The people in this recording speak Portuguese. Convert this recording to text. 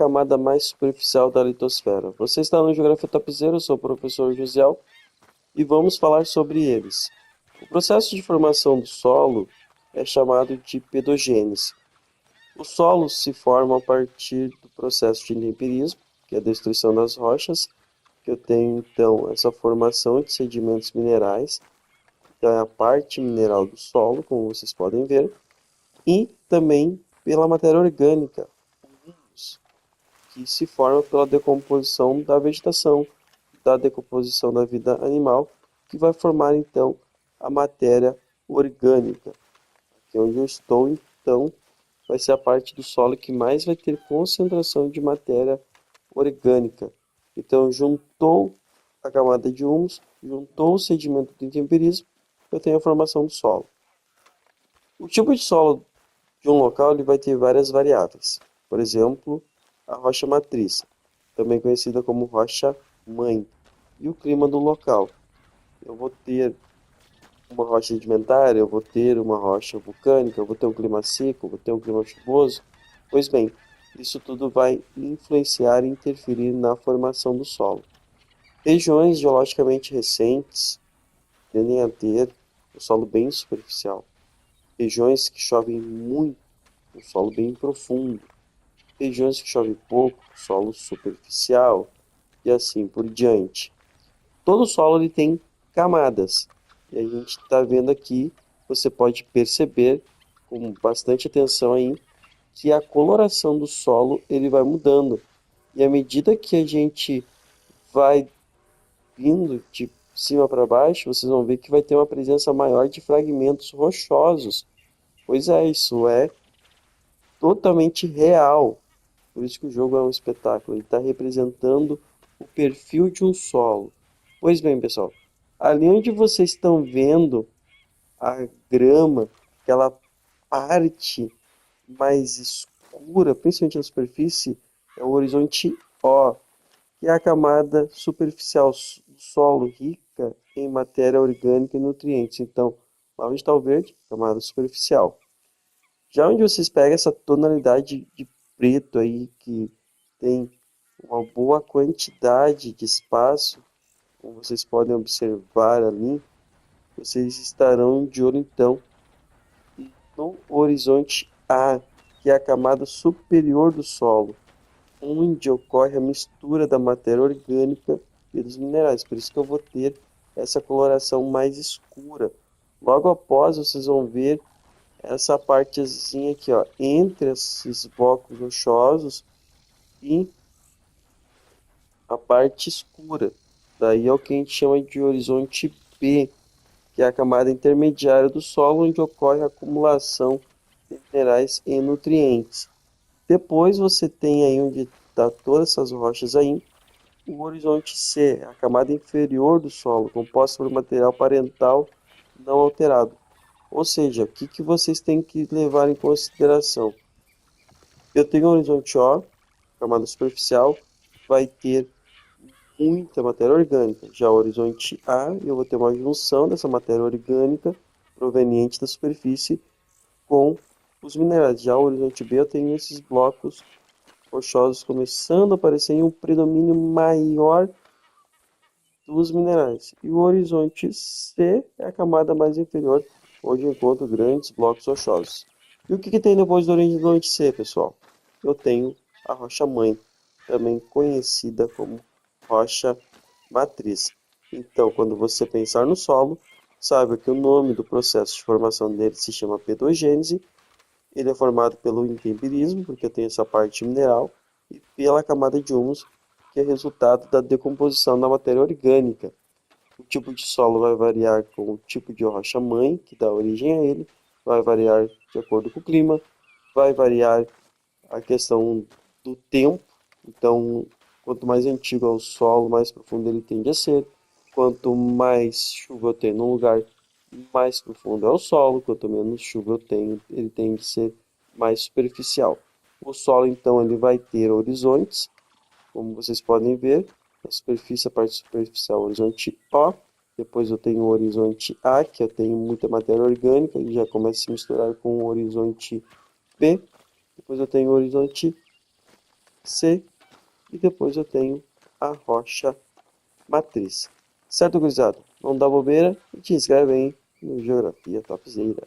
camada mais superficial da litosfera. Você está no Geografia Topzera, eu sou o professor Josiel e vamos falar sobre eles. O processo de formação do solo é chamado de pedogênese. O solo se forma a partir do processo de intemperismo, que é a destruição das rochas, que eu tenho então essa formação de sedimentos minerais, que é a parte mineral do solo, como vocês podem ver, e também pela matéria orgânica, que se forma pela decomposição da vegetação, da decomposição da vida animal, que vai formar então a matéria orgânica. Aqui onde eu estou, então, vai ser a parte do solo que mais vai ter concentração de matéria orgânica. Então, juntou a camada de humus, juntou o sedimento do intemperismo, eu tenho a formação do solo. O tipo de solo de um local ele vai ter várias variáveis. Por exemplo, a rocha matriz, também conhecida como rocha mãe, e o clima do local. Eu vou ter uma rocha sedimentária, eu vou ter uma rocha vulcânica, eu vou ter um clima seco, eu vou ter um clima chuvoso. Pois bem, isso tudo vai influenciar e interferir na formação do solo. Regiões geologicamente recentes tendem a ter o solo bem superficial. Regiões que chovem muito, um solo bem profundo. Regiões que chove pouco, solo superficial e assim por diante. Todo solo ele tem camadas e a gente está vendo aqui, você pode perceber com bastante atenção aí que a coloração do solo ele vai mudando e à medida que a gente vai vindo de cima para baixo, vocês vão ver que vai ter uma presença maior de fragmentos rochosos. Pois é, isso é totalmente real. Por isso que o jogo é um espetáculo. Ele está representando o perfil de um solo. Pois bem, pessoal, ali onde vocês estão vendo a grama, aquela parte mais escura, principalmente na superfície, é o horizonte O, que é a camada superficial do solo rica em matéria orgânica e nutrientes. Então, lá onde está o verde, camada superficial. Já onde vocês pegam essa tonalidade de preto aí, que tem uma boa quantidade de espaço, como vocês podem observar ali, vocês estarão de olho então no horizonte A, que é a camada superior do solo, onde ocorre a mistura da matéria orgânica e dos minerais. Por isso que eu vou ter essa coloração mais escura. Logo após, vocês vão ver essa partezinha aqui, ó, entre esses blocos rochosos e a parte escura. Daí é o que a gente chama de horizonte B, que é a camada intermediária do solo, onde ocorre a acumulação de minerais e nutrientes. Depois você tem aí onde está todas essas rochas aí, o horizonte C, a camada inferior do solo, composta por material parental não alterado. Ou seja, o que vocês têm que levar em consideração? Eu tenho o horizonte O, camada superficial, vai ter muita matéria orgânica. Já o horizonte A, eu vou ter uma junção dessa matéria orgânica proveniente da superfície com os minerais. Já o horizonte B, eu tenho esses blocos rochosos começando a aparecer em um predomínio maior dos minerais. E o horizonte C é a camada mais inferior, onde eu encontro grandes blocos rochosos. E o que tem depois do horizonte C, pessoal? Eu tenho a rocha mãe, também conhecida como rocha matriz. Então, quando você pensar no solo, saiba que o nome do processo de formação dele se chama pedogênese. Ele é formado pelo intemperismo, porque tem essa parte mineral, e pela camada de humus, que é resultado da decomposição da matéria orgânica. O tipo de solo vai variar com o tipo de rocha-mãe, que dá origem a ele, vai variar de acordo com o clima, vai variar a questão do tempo. Então, quanto mais antigo é o solo, mais profundo ele tende a ser. Quanto mais chuva eu tenho num lugar, mais profundo é o solo. Quanto menos chuva eu tenho, ele tende a ser mais superficial. O solo, então, ele vai ter horizontes, como vocês podem ver. Na superfície, a parte superficial, horizonte O. Depois eu tenho o horizonte A, que eu tenho muita matéria orgânica, e já começa a se misturar com o horizonte B. Depois eu tenho o horizonte C, e depois eu tenho a rocha matriz. Certo, gurizada? Não dá bobeira e te inscreve aí no Geografia Topzera.